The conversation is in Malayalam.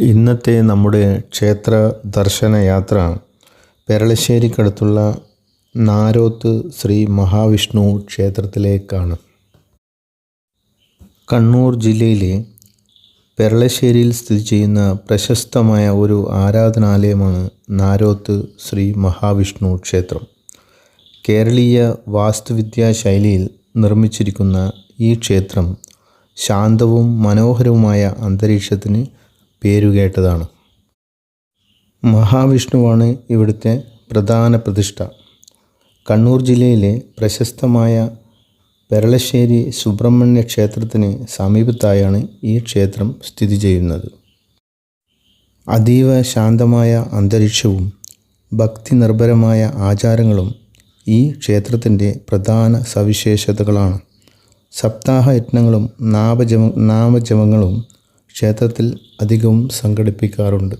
ഇന്നത്തെ നമ്മുടെ ക്ഷേത്ര ദർശന യാത്ര പെരളശ്ശേരിക്കടുത്തുള്ള നാരോത്ത് ശ്രീ മഹാവിഷ്ണു ക്ഷേത്രത്തിലേക്കാണ്. കണ്ണൂർ ജില്ലയിലെ പെരളശ്ശേരിയിൽ സ്ഥിതി ചെയ്യുന്ന പ്രശസ്തമായ ഒരു ആരാധനാലയമാണ് നാരോത്ത് ശ്രീ മഹാവിഷ്ണു ക്ഷേത്രം. കേരളീയ വാസ്തുവിദ്യാ ശൈലിയിൽ നിർമ്മിച്ചിരിക്കുന്ന ഈ ക്ഷേത്രം ശാന്തവും മനോഹരവുമായ അന്തരീക്ഷത്തിന് പേരുകേട്ടതാണ്. മഹാവിഷ്ണുവാണ് ഇവിടുത്തെ പ്രധാന പ്രതിഷ്ഠ. കണ്ണൂർ ജില്ലയിലെ പ്രശസ്തമായ പെരളശ്ശേരി സുബ്രഹ്മണ്യ ക്ഷേത്രത്തിന് സമീപത്തായാണ് ഈ ക്ഷേത്രം സ്ഥിതി ചെയ്യുന്നത്. അതീവ ശാന്തമായ അന്തരീക്ഷവും ഭക്തി നിർഭരമായ ആചാരങ്ങളും ഈ ക്ഷേത്രത്തിൻ്റെ പ്രധാന സവിശേഷതകളാണ്. സപ്താഹ യജ്ഞങ്ങളും നാമജപങ്ങളും ക്ഷേത്രത്തിൽ അധികവും സംഘടിപ്പിക്കാറുണ്ട്.